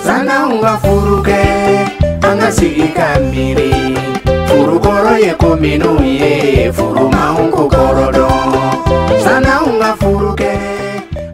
Sana unga furuke anga sigi kamiri furu koro ye kominu ye furu maungu korodo sana unga furuke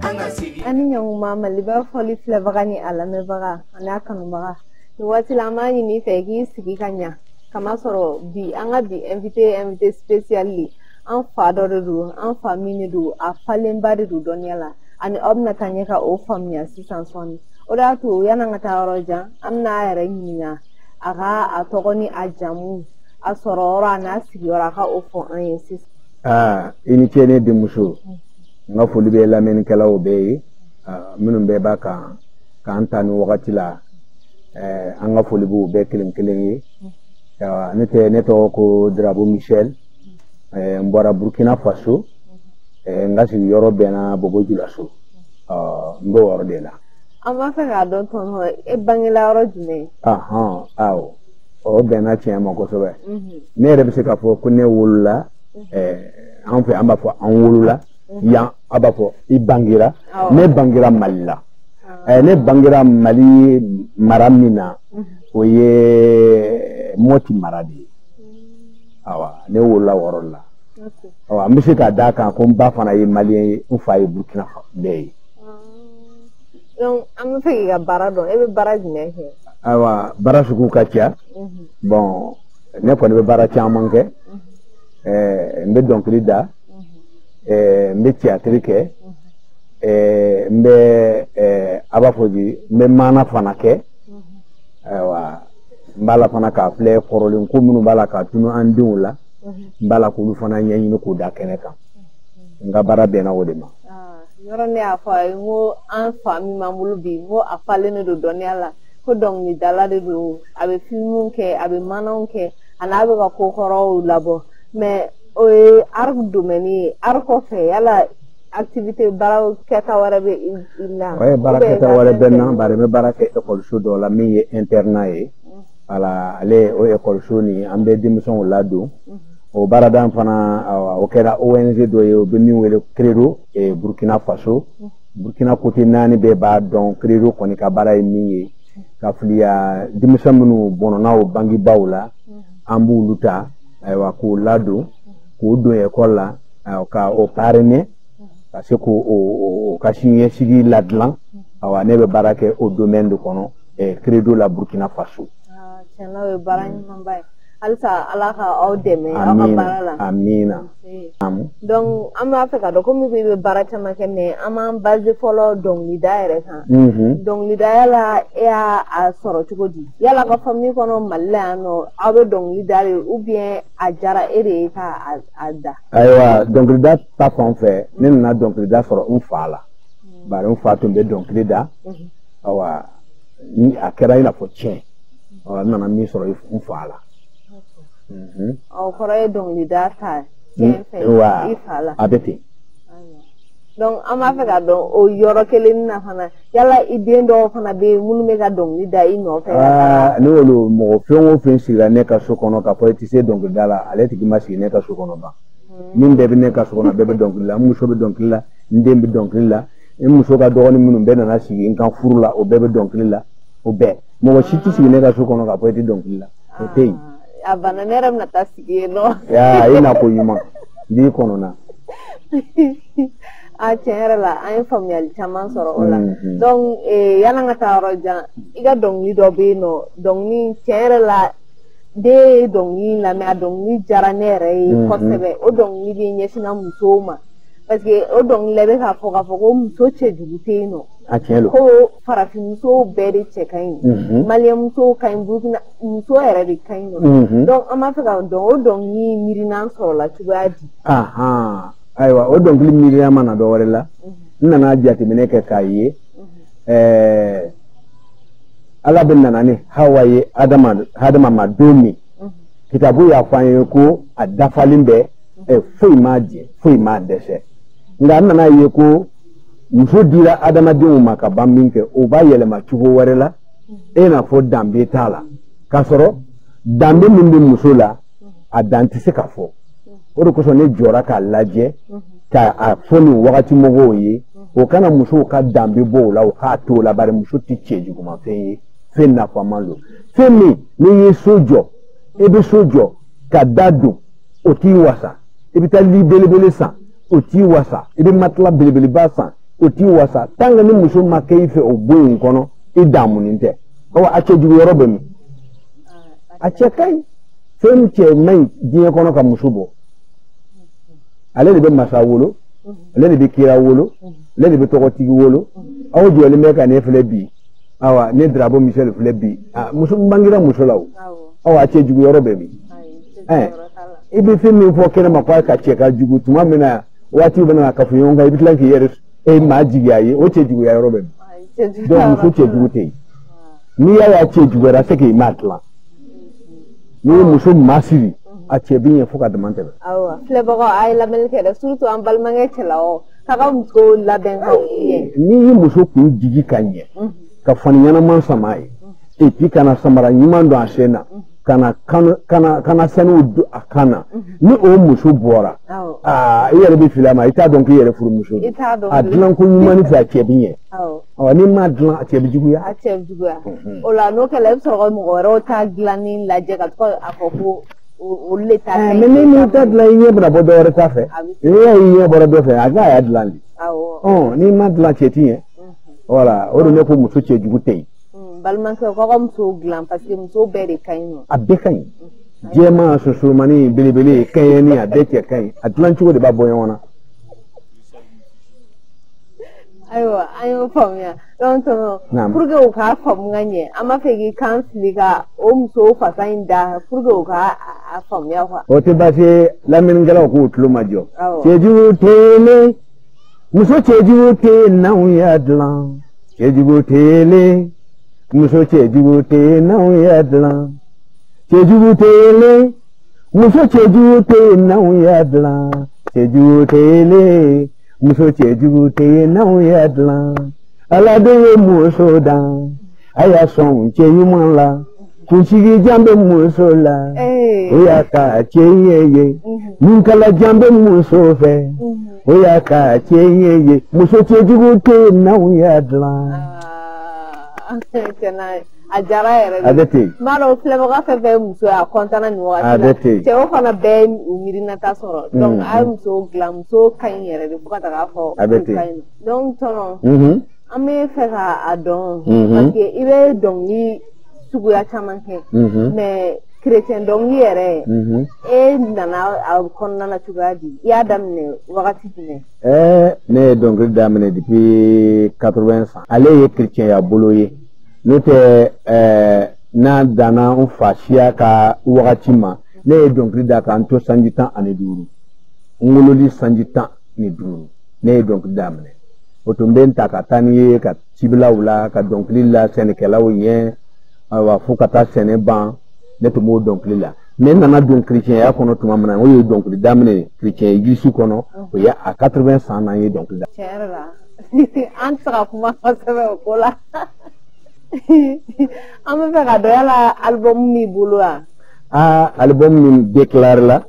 anga sigi ani nyong mama liba foli flevagani ala mevaga ana kanumaga wati lamani ni fegi sigi kanya kama soro bi anga bi invité spécially en fado du en famille du a falen bari du doniala ani obna kanyeka o famia sisanson oda to yana ngata roja amna yare nyina aga atogoni ajamu asorora na sigora ka ofo anyesis ini chene de muso nga foli be la men kala obe minum be baka ka antani wakati la anga foli bu be kelen ya neto ko Drabo Michel mbora Burkina Faso nga si yoro bena bobo julaso ndo worde la ama fa don ton e bangila rojume aw o bena chema ko sobe ne rebe se ka fo ko ne wulula an fe amba fo an wulula ya aba fo I bangira ne bangira malila ne bangira mali maramina o ye moti maradi awa ne wulula worola awa mbisi ka daka ko mba fana ye mali ufa ye Burkina Faso donc am fe ga barado e be baraji ne he awa barasuku kacha bon ne ko be baracha manke mbe donc lida mbe tiatrike mbe abafoji mbe mana fanake awa mbala fana ka ple korolin ko munu bala ka tunu andula mbala ko lu fana nyanyi ko da keneka nga bara bena wodema yorone afa ngo en famille mamulu bi ngo afale ne do doniala ko dong ni dala de do abe filmun ke abe manon ke anabe ka ko khoro labo mais o arc domeni arco fe yala activité baraw keta warabe illa ouais baraketa wala benna bare me barake école sou do la mi internat e ala ale o école sou ni ambe démission lado o baradan fana o kera ONG do yo beni wele credo e Burkina Faso Burkina côté nani be ba don credo koni ka bara mi ka flia démission munu bonona o bangi bawla ambu luta ay wa ko lado ko do école la ka o parene parce que o ka signé sigi ladlan awa ne be barake au domaine de kono e credo la Burkina Faso chena we barani mambay alsa alaka o deme o barala amina donc ama afrika do komi be barata makene ama base follow donc ni daire kan donc ni daire ya a soro chugodi yala ka famille kono malla no abe donc ni daire ou bien a jara ere ka ada aywa donc le dat pas en fait nena donc le dat soro fala bare fatum be donc le da awa ni akera ina fo chen nana mi soro fala au koroye donc li data ifala abeti donc ama fe ga don o yoro kelen na fana yala idendo fana be munu me ga donc li da ino fe ni wolo mo fengo fen sira ne ka sokono ka politicier donc dala ale tigi masi ne ka sokono ba min be ne ka sokono be donc la muso be donc la ndembe donc la muso ga dogoni munu be na sigi kan furula o be donc la o be mo shiti sigi ne ka sokono ka politicier donc la o tei abana nerem na tasigi no ya ina ko yuma di kono na a chere la ay famille chaman soro ola donc yana ngata roja iga dong ni do be no dong ni chere la de dong ni la me dong ni jaranere ko sebe o dong ni bi nyesina musoma parce que o dong lebe ka foka foko muso che dugute no ko farafi muso bere che kain mali muso kain Burkina muso era de kain no donc ama feka don o dong ni mirina soro la tubadi aywa o donc li mirina mana do warela nana jati meneke kaye ala bin nana hawaye adama madomi kitabu ya fanye ko adafalin be foi maje foi ma dese nga nana ye ko muso dira adama dingu maka bambinke o ba yelema chugo warela na fo dambe tala kasoro dambe mindi muso la adanti se ka fo o ko so ne jora ka laje ka a foni wakati mogo ye o kana muso ka dambe bo la o ka to la bare muso ti cheju ma fe na fama lo fe mi ni ye sojo e be sojo ka dadu o ti wasa e bi ta li belebele san o ti wasa e bi matla belebele ba san o ti wasa tanga ni muso ma ke fe o bo nkono e damu ni nte o a cheju yoro be mi a chekai fe mi che mai die kono ka muso bo ale de be masa wolo ale de be kira wolo ale de be tokoti wolo awo jole me ka ne fle bi awa ne drabo Michel fle bi muso bangira muso lawo awa che jugu yoro be bi ibi fi mi fo kene ma kwa ka che ka jugu tuma mena wati bana ka fu yonga ibi tlanki yere ma jigi ayi o che jugu yoro be do muso che jugu te ni ya che jugu ra se ke matla ni muso masiri a ce bin ya fuka da manta ba awa flebo ai la melke da surtu an balmange chelao kaga muso la ben ha ni muso ku jigi kanye ka fani yana man samai e pi kana samara nyimando ashena kana sanu akana ni o muso bora yere bi filama ita donc yere furu muso adlan ko nyimani fa ce bin ye awa ni ma adlan a ce bi jugu ya o la no kala so mo ro ta glani la je ka ko afoko ni tadla yeye bra bodo ore tafe yeye bora do fe aga ya dlandi ni madla chetiye wala odo ne ko muso che jugute balman ko muso glam parce que muso bere kaino abbe kain jema so mani belebele kayeni abeke kain atlanti wo de babo yona ayo famia donc pour que o ka fam nganye ama fegi kansliga o muso fasainda pour que o ka famia kwa o te base la min ngala ko tulo majo cheju tele muso cheju te na ya dlan cheju tele muso cheju te na ya dlan cheju tele muso cheju te na ya dlan cheju tele muso cheju te na ya dlan ala de muso dan aya son cheyu la kushigi jambe muso la oya ka cheyeye ninkala jambe muso fe oya ka cheyeye muso cheju te na ya dlan ajara yere adete maro flebo ga fe muso a kontana ni wakati che o fana be umirina ta soro donc ay muso glam so kan yere de fukata ga fo donc tono ame fe ga adon parce que ibe donc ni sugu ya chamanke mais chrétien donc yere e nana a konna chugadi ya damne wakati ne ne donc damne depuis 80 ans allez chrétien ya boloye note na dana un fashia ka wakati ma ne donc da ka anto sanjitan ane duru ngololi sanjitan ni duru ne donc damne otumben takatani ka tibla wala ka donc lilla senekela woyen wa fukata seneban ne to mo donc lilla mais nana donc chrétien ya kono tuma mana o donc damne chrétien igisu kono o ya a 80 ans na ye donc da cherla antra kuma fasabe kola ame fe ga do yala album mi bulwa album mi déclare la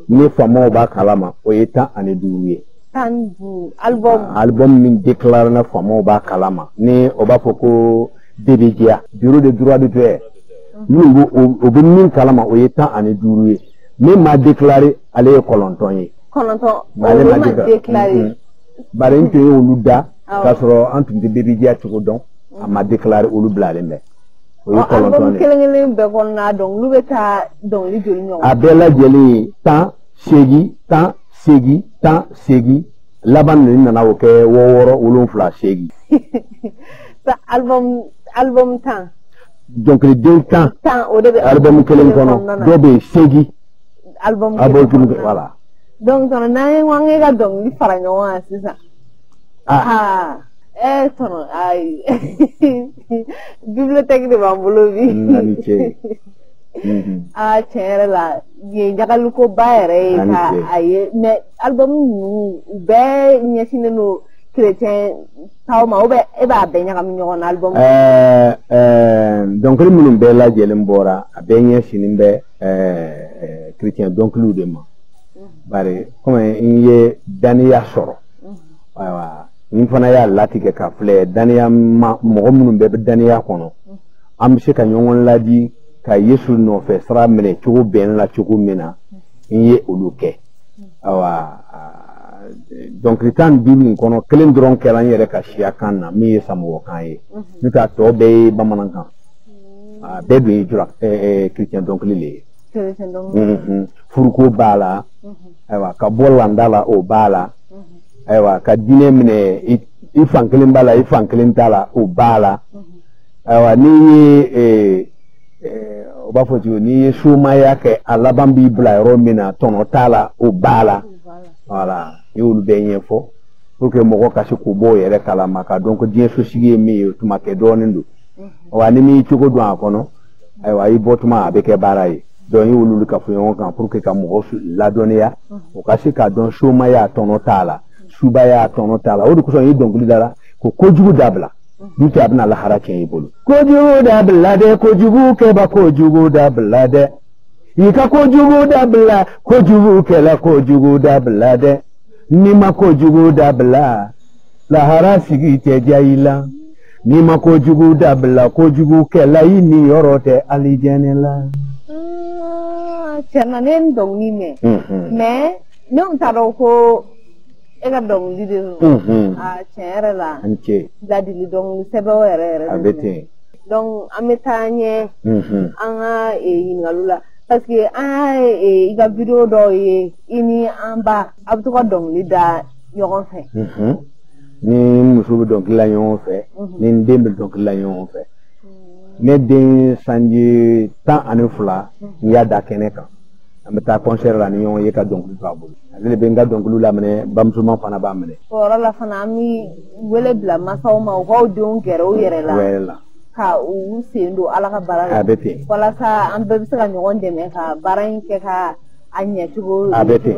ni famo ba kalama o yeta ane duwe tandu album mi déclare na famo ba kalama ni o ba foko debegia bureau de droit de terre ni o be min kalama o yeta ane duwe ni ma déclarer ale kolonton ma déclarer bare nte oluda ka soro antum de debegia tuko don ama déclarer olu blale me o yi kolonton kelengele be konna don lu beta don li joli nyon abela jeli tan segi laban ni nana o ke woworo wolon fla segi sa album tan donc les deux temps o de album kelen kono do be segi album voilà donc on na wange ga don li faranyo wa sisa tono ay bibliothèque de Bambolo bi chere la ye jagalu ko bayre ka ay mais album be nyesine no chrétien tawma obe e ba be nyaka mi nyon album donc le mulum be la jelen bora be nyesine be chrétien donc lu de ma bare comme ye dania soro wa min fana ya latige ka fle daniya mo mun be daniya kono am se ka nyongon ladi ka yesu no fe sra mele chugo ben la chugo mina ye uluke awa donc ritan bimin kono kelen dron kelan yere ka shia kanna mi ye samo kan ye mita to be bamanan kan be do jura chrétien donc lile chrétien donc furuko bala aywa ka bollandala o bala aywa ka dine mine ifankelin bala ifankelin tala o bala aywa ni o ba foti ni shuma yake alaban bibla romina tono tala o bala voilà yulu benye fo pour que moko kasi ko bo yere kala maka donc dien so sigi mi tuma ke donindu wa ni mi chugo do akono aywa i botuma abeke barayi donc yulu ka fu yon kan pour que ka moko la donia o kasi ka don shuma ya tono tala suba ya tono tala o ko so yi donc lidala ko kojugu dabla duti abna la haraken ibulu kojugu dabla de kojugu ke ba kojugu dabla de yika kojugu dabla kojugu ke la kojugu dabla de nima kojugu dabla la harasigi te jaila nima kojugu dabla kojugu ke la ini yorote alijanela chana nen dong ni me non taro ko ega dong li de chere la anche dadi li dong sebo ere abete donc ametanye anga ingalula parce que iga video do ye ini amba abtu ko dong li da yogon fe ni musubu donc la yon fe ni ndembe donc la yon fe ne den sanji tan ane fula ya da keneka ameta concert la ni yon ye ka donc lu babul ale be nga donc lu la mene bamsuma fana ba mene ora la fana mi wele bla masaw ma ko don gero yere la wela ka u sendo ala ka barara abete wala sa am be bisa nyon deme ka baran ke ka anya tugo abete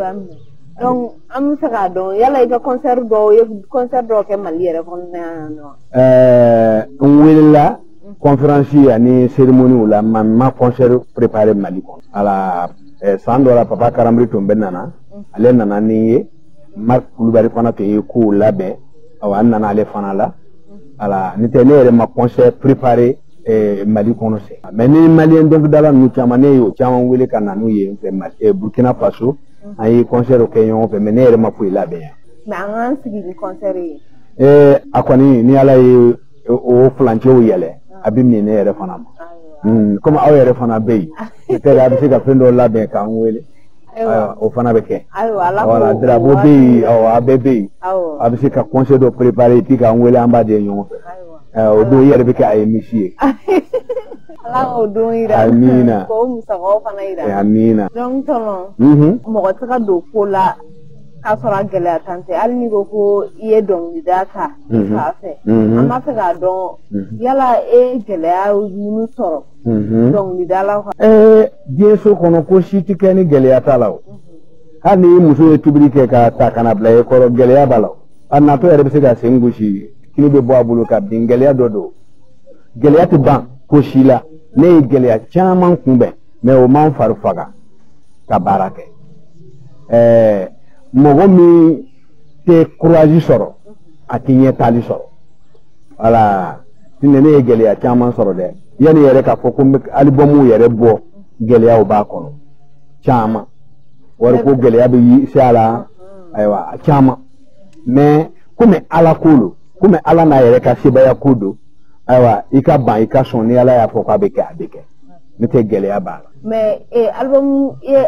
donc am saka don yala ida concert do ke maliere kon no wela conférencier ni cérémonie la ma concert préparé mali kon ala sandola papa karambri to benana ale nana ni mark kulubari fana to ko labe awa nana ale fana la ala ni tenere ma concert préparé mali kono se mais ni malien donc dala nu chamane yo chama wele kana nu ye Burkina Faso ay concert ke yon pe menere ma fu labe mais an sigi concert akoni ni ala o flanche o yele abimni ne yere fana comme aw yere fana bey te abi siga fendo labe kan wele o fana beke wala drabo bey o abebe abi siga concert do préparer ti kan wele amba de yon o do yere beke ay misie ala o do ira amina ko musa ko fana ira amina donc tono mo ko taka do ko la ka sora gele tante al ni ko iye don di data ka fe amma fe ga don yala gele a munu soro don di dala jeso kono ko shiti keni gele atalaw hani muso tubiri ke ka ta kana bla ko gele abalaw anna to ere be ga sengushi kini be bo abulu ka bin gele dodo gele atiban ko shila ne gele chaman kumbe me o man farfaga ka barake mogo mi te courage soro atinye tali soro ala tinene gele chaman soro de yani yere ka foko albumu yere bo gele o ba kono chama war ko gele abi sala aywa chama me kume ala kulu kume ala na yere ka sibaya kudu aywa ika ban ika sonni ala ya foko abeke abeke mete gele ya ba mais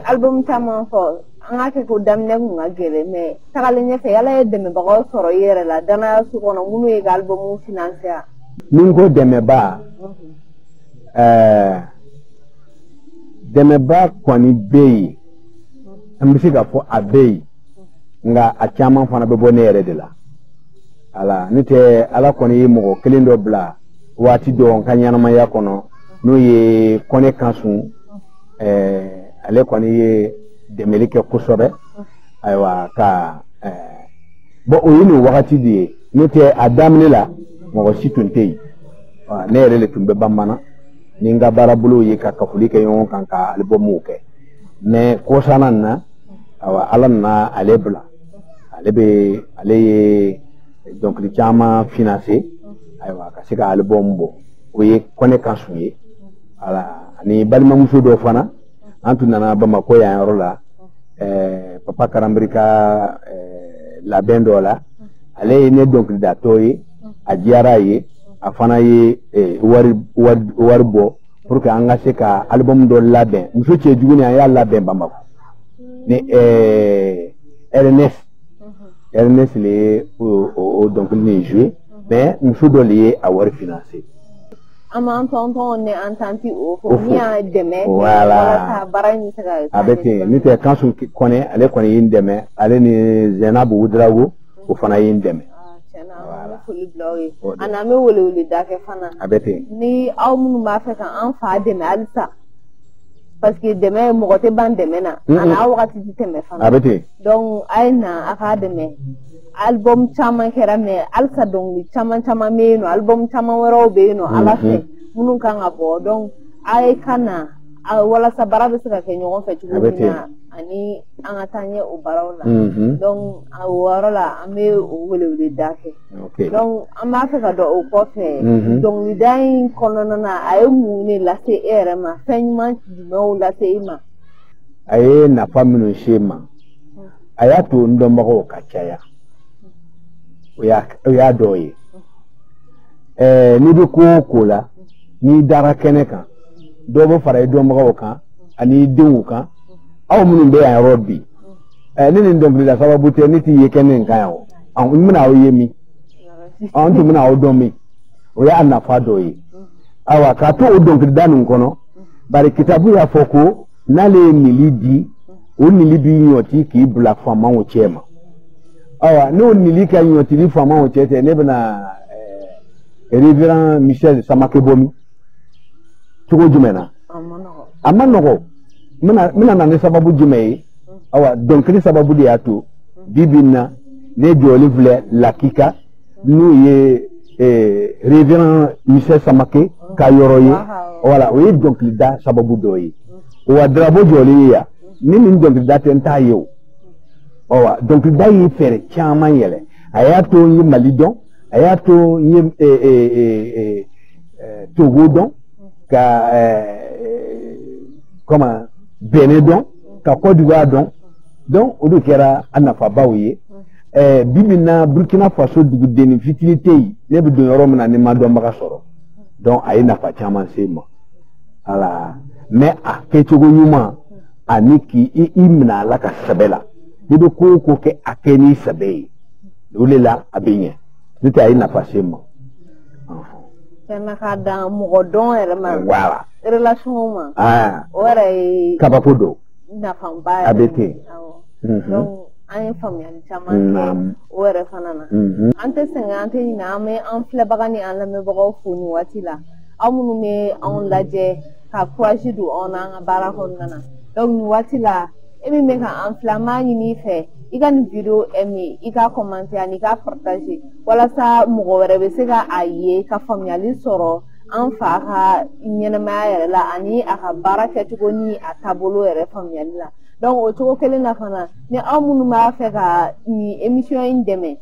album chama fo anga ko damne nga gele mais takale nyefe yala deme ba ko soro yere la dana su kono ngunu e album financier ningo deme ba deme ba kwani bei ambisiga fo abei nga achama fana be bonere de la ala nite ala koni mo kelindo bla wati do kanyana ma yakono no ye kone kansu ale koni ye demelike kusobe aywa ka bo oyini wakati di nite adamni la mo situnte wa nere le tumbe bamana ninga barabulu ye ka kafulike yon kanka albomu ke mais ko sanana awa alanna alebla alebe ale donc li chama financé aywa ka sika album bo o ye connexion ye ala ni balima muso do fana antu nana Bamako ya yoro la papa Karambrika la bendo la ale ne donc da toyi a diara ye a fana ye wari bo pour que anga se ka album do label muso che juguni ya label Bamako ni Ernest le donc ni jouer mais muso do lié à wari financer ama tonton ne entanti o fo niya deme voilà barani saka abete ni te kansu kone ale kone yin deme ale ni Zainabu Udrago o fana yin deme voilà fuli blogi ana me wole dake fana abete ni aw munu ma fe kan an fa deme alsa parce que deme mo gote ban deme na ana wakati ti teme fana abete donc aina aka deme album chama kera me alsa dong chama me no album chama waro be no ala fe munun kan abo donc ay kana wala sabara be saka ke nyon fe chuguna ani anga tanye o barawla donc warala ame wole dake donc ama fe ka do o ko fe donc ni dai kono na ay mu ni la se ere ma fenyman di no la se ima ay na famino shema ayato ndombago kachaya oya doye ni bi ko la ni dara kene kan do bo fara do mbago kan ani denwu kan aw munun be ya robbi ni ni ndom la sababu te ni ti yekene kan yawo an muna o yemi an tu muna o domi oya anafa doye awa ka to o donc danu kono bari kitabu ya foko nale milidi o nilibi nyoti ki bula fama o chema awa no nilika nyoti li fama o chete ne bana Révérend Michel Samakebomi tuko jumena amanogo mina na ne sababu jume awa donc ni sababu de ato bibina ne joli vle lakika nous ye Révérend Michel Samake kayoroye voilà oui donc da sababu doyi wa drabo joli ya nini donc da tenta yo awa donc da yi fere chama yele ayato yi malidon ayato yi togodon ka comment Benedon ka Côte d'Ivoire donc o do kera anafa bawoye bibina Burkina Faso dugu deni fitilité ne bi don yoro na ne ma don baka soro donc ay nafa chama sema ala mais a ke chogo nyuma aniki imna la ka sabela dido ko ke akeni sabe ulela abenye nita ay nafa sema na ka da mo don ere ma voilà relation ma ora kabapodo na famba abete donc ay famille chama ora fanana ante senga ante ina me en flebagani an la me bago funi watila amunu me on laje ka courage du on an bara honnana donc watila emi me ka en flamani ni fe igan video emi iga commenter ani ka partager wala sa mo wore be se ga aye ka famille soro an fa ka nyenama yere la ani aka baraka tugo ni atabolo yere famille la donc o tugo kele na fana ni amunu ma fe ka ni émission indeme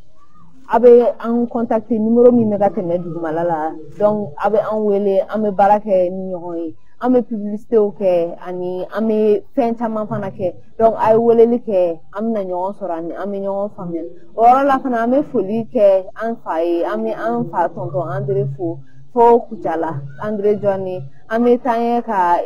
abe en contacter numéro mi mega teme dugumala la donc abe en wele ame baraka ni nyoy ame publicité o ke ani ame fentama fana ke donc ay wele ke amna nyon sorani ame nyon famille ora la fana ame foli ke an faye ame an fa tonton André fo kujala André Johnny ame tanye ka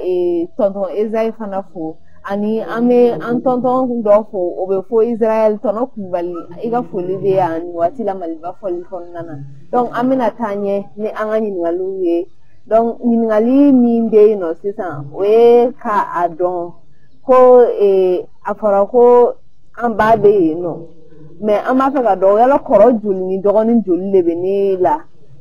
tonton Ezai fana fo ani ame an tonton do fo obe fo Israel tono kubali iga foli be ani watila maliba foli konnana donc ame na tanye ni angani ngaluye donc ningali mi de no sisa we ka adon ko afara ko an ba be no mais ama fa ga do yala koro julni dogoni julle be ni la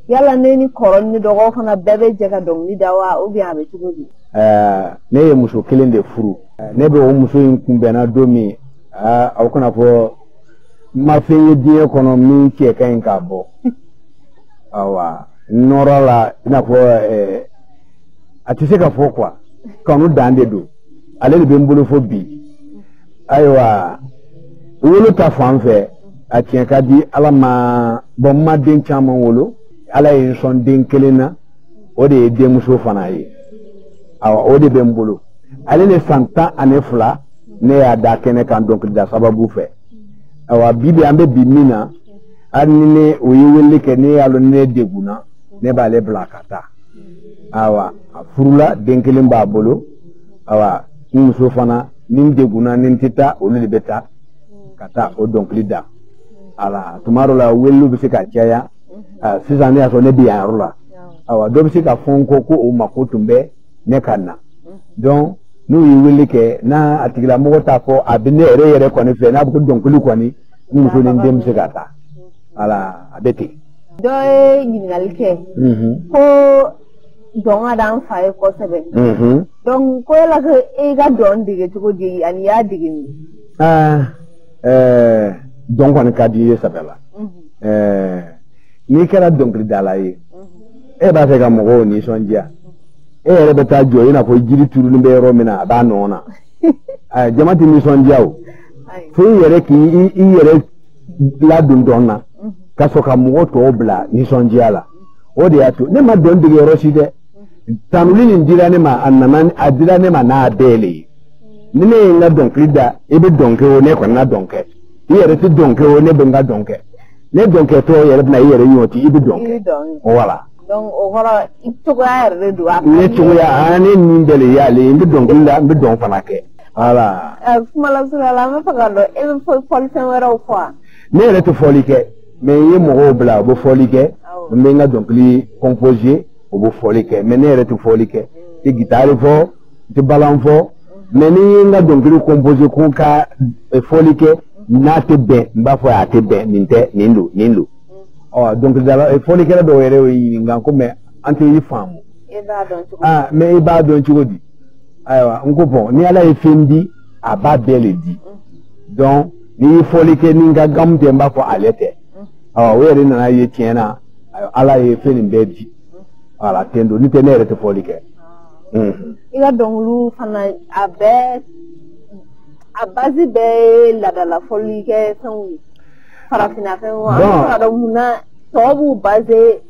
yala neni koron ni dogo fana bebe jega dong ni dawa o bi abe tugodi ne ye muso kelen de furu ne be o muso in kunbena domi aw kana fo ma fe ye die kono mi ke kan ka bo awa nora la ina fo atise ka fo kwa kanu dande do ale be mbulu fo bi aywa wolo ta fanfe a tiɲɛ ka di ala ma bon ma den caman wolo ala ye sɔn den kelen na o de ye denmuso fana ye awa o de bɛ n bolo ale ne san 12 ne y'a da kɛnɛ kan dɔnkilida sababu fɛ awa bibi an bɛ bi min na hali ni ne o ye weleli kɛ ne y'a lɔn ne degunna ne b'ale bila ka taa awa a furula den kelen b'a bolo awa n muso fana ni n degunna ni n tɛ taa olu de bɛ taa ka taa o dɔnkili da ala tuma dɔ la weleliw bɛ se ka caya sisan ne y'a sɔrɔ ne bɛ yan yɔrɔ la awa dɔ bɛ se ka fɔ n kɔ ko o mako tun bɛ ne ka na donc n'u ye weleli kɛ n'a a tigilamɔgɔ t'a fɔ a bɛ ne yɛrɛ kɔni fɛ n'a bɛ ko dɔnkili kɔni n muso ni n den bɛ se ka taa ala a bɛ ten. dɔ ye ɲininkali kɛ ko dɔn ka d'an fa ye kosɛbɛ donc ko yala ko e ka dɔn dege cogo di ani y'a dege min. dɔn kɔni ka di i ye sɛbɛ la n'i kɛra dɔnkilidala ye e b'a fɛ ka mɔgɔw nisɔndiya e yɛrɛ bɛ taa jɔ i n'a fɔ jiri turulen bɛ yɔrɔ min na a b'a nɔ na jama tɛ nisɔndiya o fo i yɛrɛ k'i yɛrɛ ladon dɔn na ka sɔrɔ ka mɔgɔ tɔw bila nisɔndiya la o de y'a to ne ma dɔn dege yɔrɔ si dɛ tanuli nin dira ne ma a dira ne ma n'a bɛɛ le ye ni ne ye n ka dɔnkili da i bɛ dɔn kɛ o ne kɔni ka dɔn kɛ i yɛrɛ tɛ dɔn kɛ o ne bɛ n ka dɔn kɛ ne dɔn kɛ tɔ yɛrɛ bɛna i yɛrɛ ɲɔti i bɛ dɔn kɛ voilà donc o kɔrɔ i cogoya yɛrɛ de don a ne cogoya ne nin bɛɛ le y'ale n bɛ dɔnkili da n bɛ dɔn fana kɛ voilà kumalasurunya la an bɛ fɛ ka dɔn e bɛ fɔlifɛn wɛrɛw fɔ wa ne yɛrɛ tɛ fɔli kɛ mais n ye mɔgɔw bila u bɛ fɔli kɛ n bɛ n ka dɔnkili composer u bɛ fɔli kɛ mais ne yɛrɛ tɛ fɔli kɛ n tɛ gitari fɔ n tɛ balan fɔ mais ni n ye n ka dɔnkili composer ko ka fɔli kɛ n'a tɛ bɛn n b'a fɔ a tɛ bɛn nin tɛ nin don dɔnkilidala fɔlikɛla dɔw yɛrɛ y'o ɲininka ko mais an tɛ i faamu mais i b'a dɔn cogo di ayiwa n ko bon ni ala ye fɛn di a b'a bɛɛ le di donc n'i ye fɔli kɛ ni n ka gamu tɛ n b'a fɔ ale tɛ o yɛrɛ nana ye tiɲɛ na ala ye fɛn nin bɛɛ di voilà ten don ni tɛ ne yɛrɛ tɛ fɔli kɛ. i ka dɔnkiliw fana a base bɛɛ ye ladala fɔli kɛ fɛnw ye farafinna fɛnw an bɛ fɛ ka dɔn mun na tɔw b'u base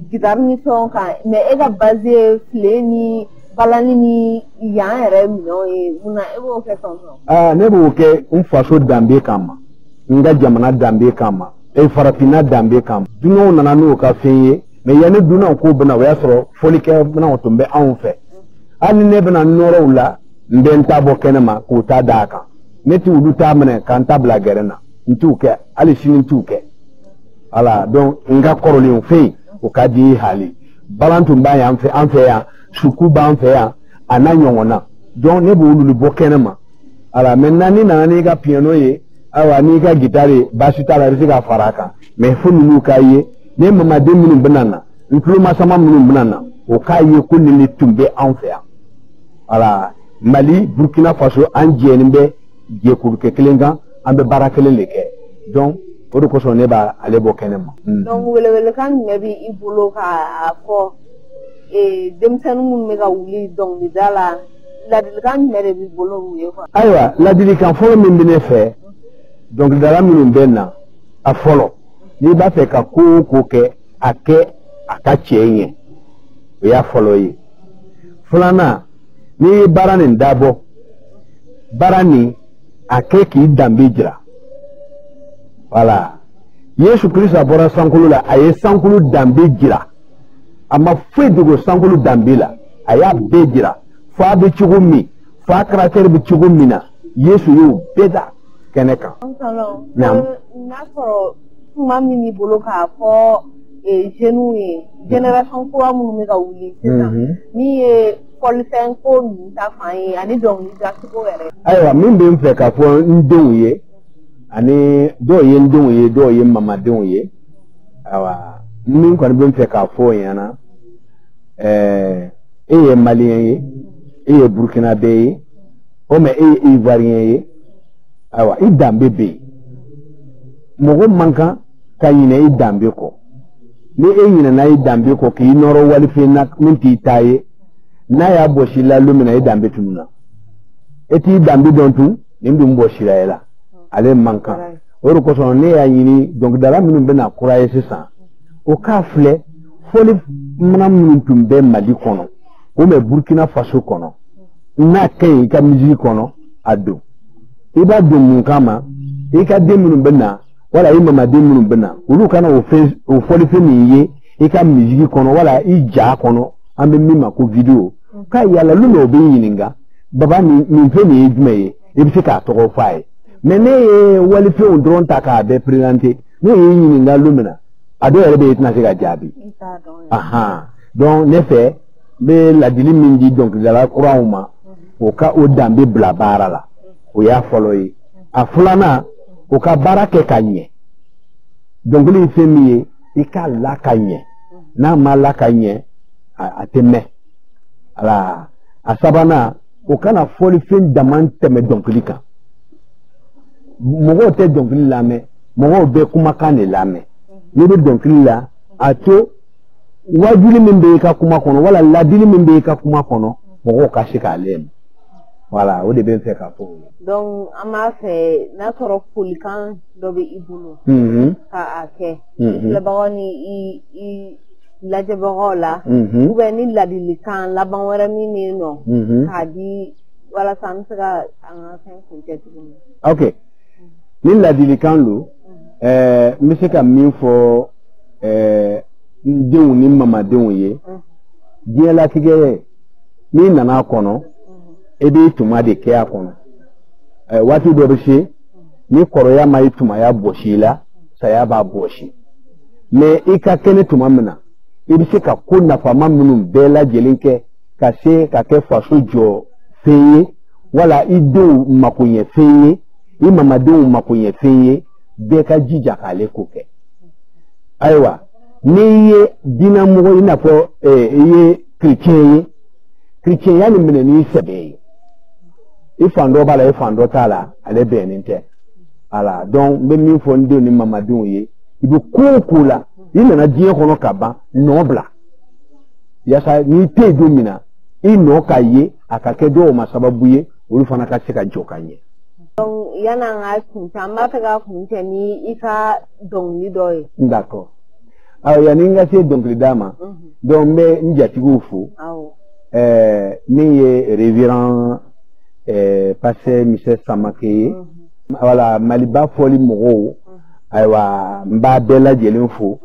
gitari ni fɛnw kan mais e ka base ye file ni balani ni yan yɛrɛ minɛnw ye mun na e b'o kɛ fɛn ne b'o kɛ n faso danbe kama n ka jamana danbe kama farafinna danbe kama dunanw nana n'o ka fɛn ye mais yanni dunanw k'o bɛna o y'a sɔrɔ fɔlikɛminɛnw tun bɛ anw fɛ hali ni ne bɛna nɔrɔw la n bɛ n ta bɔ kɛnɛma k'o ta d'a kan ne tɛ olu ta minɛ k'an ta bila gɛrɛn na n t'u kɛ hali sini n t'u kɛ voilà donc n ka kɔrɔlen fɛ yen o ka di i hali balan tun b'a yan an fɛ yan suku b'an fɛ yan a n'a ɲɔgɔn na donc ne b'olu bɔ kɛnɛma voilà maintenant ni nana n'i ka piano ye ayiwa n'i ka gitari baasi t'a la i bɛ se ka fara a kan mais fo ninnu k'a ye ne mamaden minnu bɛna na n tulomasama minnu bɛna na o k'a ye ko nin de tun bɛ anw fɛ yan voilà Mali Burkina Faso an jɛnnen bɛ jɛkulu kelen kan an bɛ baara kelen de kɛ donc o de kosɔn ne b'a ale bɔ kɛnɛma. donc welewelekan jumɛn bɛ i bolo k'a fɔ denmisɛnnin minnu bɛ ka wuli dɔnkilida la ladilikan jumɛn de b'i bolo u ye quoi. ayiwa ladilikan fɔlɔ min bɛ ne fɛ dɔnkilidala minnu bɛ na a fɔlɔ n'i b'a fɛ ka ko o ko kɛ a kɛ a ka tiɲɛ ɲɛ o y'a fɔlɔ ye filanan n'i ye baara nin dabɔ baara nin a kɛ k'i danbe jira voilà Yesu Kirista bɔra sankolo la a ye sankolo danbe jira a ma foyi dogo sankolo danbe la a y'a bɛɛ jira fo a bɛ cogo min fo a caractère bɛ cogo min na Yesu y'o bɛɛ da kɛnɛ kan. n'a sɔrɔ kuma min b'i bolo k'a fɔ jeunes ye génération kura minnu bɛ ka wuli sisan min ye fɔlifɛn ko ninnu ta fan ye ani dɔnkilida cogo yɛrɛ. ayiwa min bɛ n fɛ k'a fɔ n denw ye ani dɔw ye n denw ye dɔw ye mamadenw ye ayiwa min kɔni bɛ n fɛ k'a fɔ o ɲɛna e ye maliyɛn ye e ye burkinabɛ ye o mɛ e ye ivoiriyɛn ye ayiwa i danbe bɛ yen mɔgɔ man kan ka ɲinɛ i danbe kɔ ni e ɲinɛna i danbe kɔ k'i nɔrɔ walifɛn na min t'i ta ye n'a y'a bɔsi la don min na i danbe tununa e t'i danbe dɔn tun nin dun bɔsira e la ale man kan oro ko so ne ya yini donc dara minnu bena kuraye sisan o ka fle foli mana minnu tun bɛ Mali kɔnɔ o mɛ Burkina Faso kɔnɔ n'a kaɲi ka musique kɔnɔ a don i b'a don mun kama i ka den minnu bena wala i mamaden minnu bena olu kana o foli fɛn min ye i ka musique kɔnɔ wala i ja kɔnɔ an bɛ min ma ko video ka yala lu no bɛ ɲininka baba nin fɛn nin ye jumɛn ye i bɛ se k'a tɔgɔ f'a ye mais ne ye walifɛnw dɔrɔn ta k'a bɛɛ présenter ne ye ɲininka lu min na a dɔw yɛrɛ bɛ yen i tɛna se ka jaabi donc ne fɛ n bɛ ladili min di dɔnkilidala kuraw ma o ka o danbe bila baara la o y'a fɔlɔ ye a filanan o ka baara kɛ ka ɲɛ dɔnkili ye fɛn min ye i k'a la ka ɲɛ n'a ma la ka ɲɛ a tɛ mɛn ala a sabanan o kana fɔlifɛn dama tɛmɛ dɔnkili kan mɔgɔw tɛ dɔnkili lamɛn mɔgɔw bɛ kumakan de lamɛn n'i bɛ dɔnkili la a to wajuli min bɛ i ka kuma kɔnɔ wala ladili min bɛ i ka kuma kɔnɔ mɔgɔw ka se k'a lɛn voilà o de bɛ n fɛ k'a fɔ o ye. donc an b'a fɛ n'a sɔrɔ folikan dɔ bɛ i bolo k'a kɛ filɛbagaw ni i lajɛbagaw la ou bien ni ladilikan laban wɛrɛ min bɛ yen nɔ k'a di walasa an bɛ se ka an ka fɛn kuncɛ tuguni. ok ni ladilikan don n bɛ se ka min fɔ n denw ni mamadenw ye diɲɛlatigɛ n'i nana a kɔnɔ e b'i tuma de kɛ a kɔnɔ waati dɔ bɛ se ni kɔrɔya ma i tumaya bɔsi la saya b'a bɔsi mais i ka kɛnɛ tuma min na i bɛ se ka ko nafama minnu bɛɛ lajɛlen kɛ ka se ka kɛ faso jɔ fɛn ye wala i denw makoɲɛ fɛn ye i mamadenw makoɲɛ fɛn ye bɛɛ ka jija k'ale ko kɛ ayiwa n'i ye diinɛmɔgɔ i n'a fɔ i ye chrétien ye chrétienya nin minɛ n'i sɛbɛ ye i fan dɔ b'a la i fan dɔ t'a la ale bɛnnen tɛ ala donc n bɛ min fɔ n denw ni mamadenw ye i bɛ ko o ko la i nana diɲɛ kɔnɔ ka ban nɔ bila yaasa n'i tɛ yen don min na i nɔ ka ye a ka kɛ dɔw ma sababu ye olu fana ka se ka jɔ ka ɲɛ. donc yan'an ka kuncɛ an b'a fɛ ka kuncɛ ni i ka dɔnkili dɔ ye. d'accord yanni n ka se dɔnkilida ma donc n bɛ n jatigiw fo min ye révérend pasteur Michel Samake ye wala Maliba fɔli mɔgɔw ayiwa n b'a bɛɛ lajɛlen fo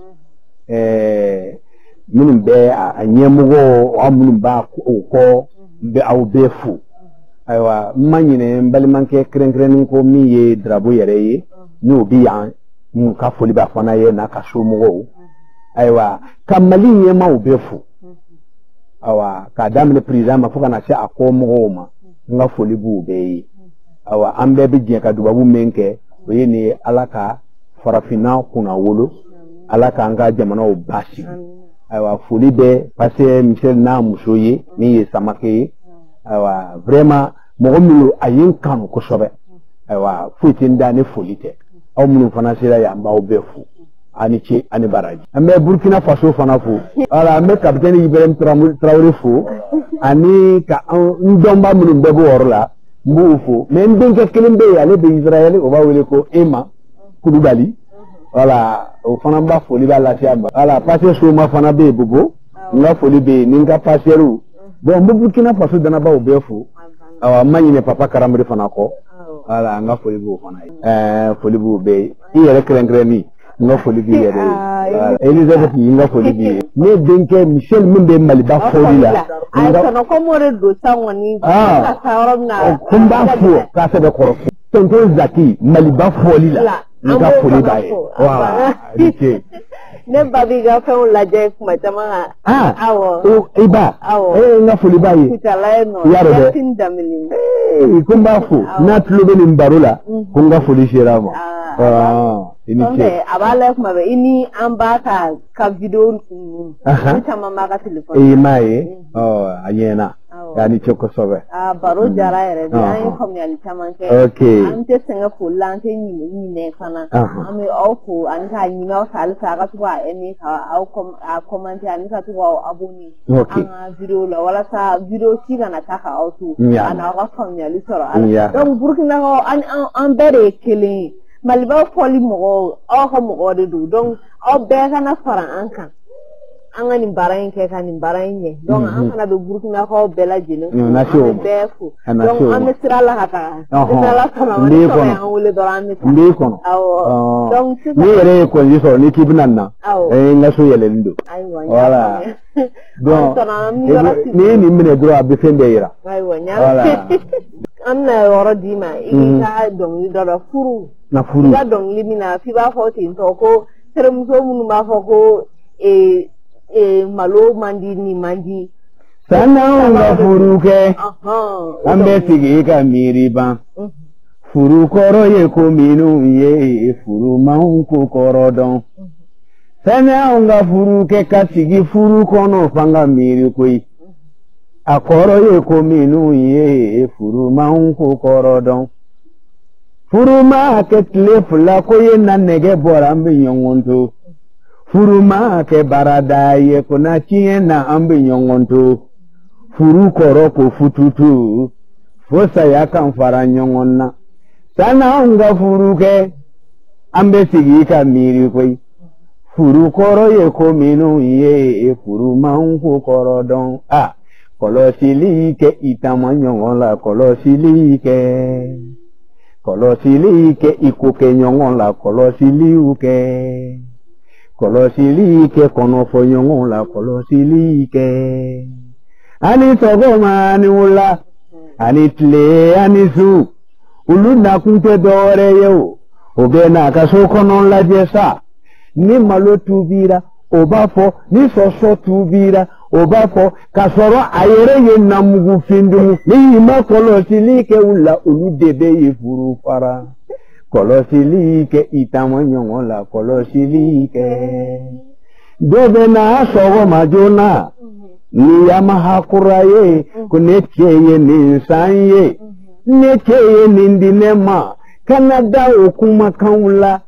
minnu bɛ a ɲɛmɔgɔ aw minnu b'a o kɔ n bɛ aw bɛɛ fo ayiwa n ma ɲinɛ n balimakɛ kɛrɛnkɛrɛnnen ko min ye Darabo yɛrɛ ye n'o bɛ yan mun ka foli b'a fana ye n'a ka somɔgɔw ayiwa ka Mali ɲɛmaaw bɛɛ fo awa k'a daminɛ président ma fo ka na se a kɔmɔgɔw ma n ka foli b'u bɛɛ ye awa an bɛɛ bɛ jɛ ka dubabu min kɛ o ye nin ye Ala ka farafinna kunna wolo Ala k'an ka jamanaw basigi ayiwa foli bɛ pasteur Michel n'a muso ye min ye Samake ye ayiwa vraiment mɔgɔ minnu a ye n kanu kosɛbɛ ayiwa foyi tɛ n da ni foli tɛ aw minnu fana sera yan n b'aw bɛɛ fo ani ce ani baraji an bɛ Burkina Faso fana fo voilà an bɛ capitaine Ibrahim Traoré fo ani ka n dɔnba minnu bɛɛ b'o yɔrɔ la n b'o fo mais n denkɛ kelen bɛ yen ale bɛ Israël o b'a wele ko Ema Kulubali voilà o fana b'a foli b'a lase a ma voilà pasteur Soma fana bɛ yen Bobo n ka foli bɛ yen ni n ka passeurw bon n bɛ Burkina Faso danabaw bɛɛ fo awa n ma ɲinɛ papa Karamori fana kɔ voilà n ka foli b'o fana ye foli b'o bɛɛ ye i yɛrɛ kɛrɛnkɛrɛnni n ka foli b'i yɛrɛ ye Elisabeth n ka foli b'i ye ne denkɛ Michel min bɛ Maliba fɔli la ko n b'a fo k'a sɛbɛn kɔrɔ tonton Zaki Maliba fɔli la n ka foli b'a ye voilà i ce ne ba b'i ka fɛnw lajɛ kuma caman kan awɔ i ba n ka foli b'a ye kutala ye nɔ i y'a dɔn dɛ Yasin Damini ko n b'a fo n'a tulo bɛ nin baro la ko n ka foli sera a ma i ni ce a b'a layɛ kuma bɛɛ i ni an b'a ka video ninnu ne caman b'a ka telefɔni i m'a ye a ɲɛna a ni ce kosɛbɛ baro jara yɛrɛ de an ye faamuyali caman kɛ an tɛ sɛgɛn foli la an tɛ ɲinɛ fana an bɛ aw fo ani k'a ɲini aw fɛ halisa a ka to k'a aimer k'a commenter ani ka to k'aw abonner an ka video la walasa video ci kana taa k'aw to ani aw ka faamuyali sɔrɔ a la donc Burkinakaw an bɛɛ de ye kelen ye Maliba foli mo o mo de du donc o be kana fara ankan anga ni barain ke kan ni barain ye donc an kana be burkina ko bela jele na sho befu donc am sira la hata la sama ni ko an wole do an ni ko donc ni yere ko yi so ni kibnanna na so yele ndo voilà donc ni mine dro abi fende yira voilà amna woro dima ika donc ni do furu na furu ika donc limina fi ba fo tin to ko terem so munu ma fo ko malo mandi ni mandi sana nga furu ke ambe tigi ka miriba furu koro ye ko minu ye furu maun ko koro don sana nga furu ke ka tigi furu kono fanga miri koi akoro ye ko minu ye furu maun ko koro don furu ma ke tle fula ko ye nanege borambe nyongonto Furuma ke barada ye kuna chiena ambi nyongonto furu koro ko fututu fosa ya kan fara nyongonna sana unga furu ke ambe sigi ka miri koi furu koro ye ko minu ye furu maunku koro don kolosili ke itama nyongola kolosili ke ikuke nyongola kolosili uke kolosili ke kono fonyo la kolosili ke ani togoma ani ula ani tle ani zu uluna kunte dore yo obena kaso kono la jesa ni malo tubira obafo ni soso tubira obafo kasoro ayere ye namugu findu ni ma kolosili ke ula uludebe yifuru fara kolosili ke itama nyongola kolosili ke dobe na sogo majona ni yamaha kuraye kunecheye ni sanye necheye ni ndinema kanada okuma kaula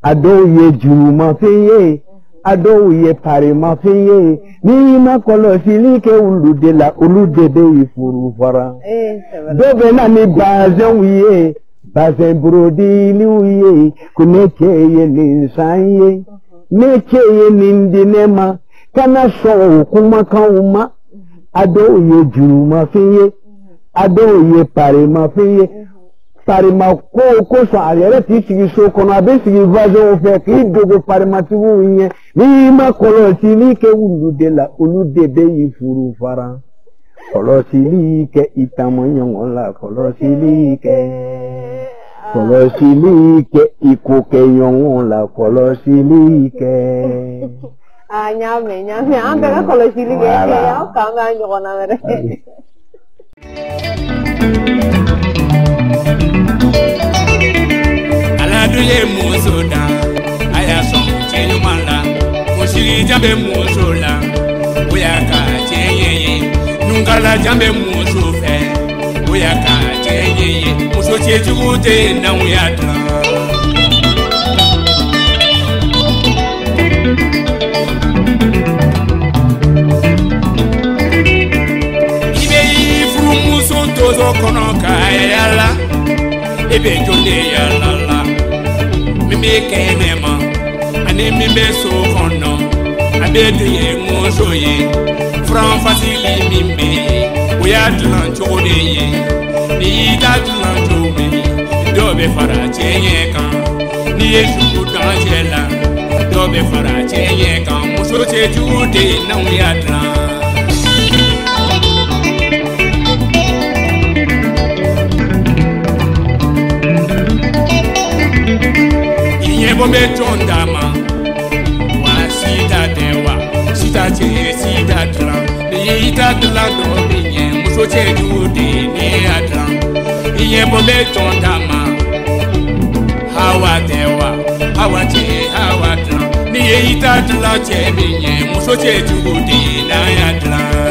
ado ye juma feye ado ye pare mafeye ni ma kolosili ke uludebe ifuru fara dobe na ni bazen wiye Bazen brodi liuye kunecheye ninsanye necheye nindinema kana so kuma kauma ado ye juma fiye ado ye pare ma fiye pare ma ko so alere ti sigi so kono abe sigi vazo fe ki dogo pare ma tiwu yen ni ma kolosili ke uludebe ifuru fara kolosili ke itama nyongola kolosili ke ikuke nyongola kolosili ke nyame ambe ka kolosili ke ya kama nyona mere ala duye musoda aya son chenyumala mushiri jambe musola uyaka chenyeye nungala jambe musofe uyaka chenyeye muso chejute na uyata ibe ifru muso tozo kono kayala ebe jonde yala la mimi kenema ani mimi so kono abedu ye muso ye Fran facile mimbe oya tlan chode ye ni da tlan chome dobe fara chenye kan ni yesu danjela dobe fara chenye kan muso che jude na oya tlan inye bombe tondama wa sita dewa sita che sita tlan ita tla do binye muso che jude ni atlan inye bombe tondama hawa dewa hawa che hawa tlan ni ita tla che binye muso che jude na atlan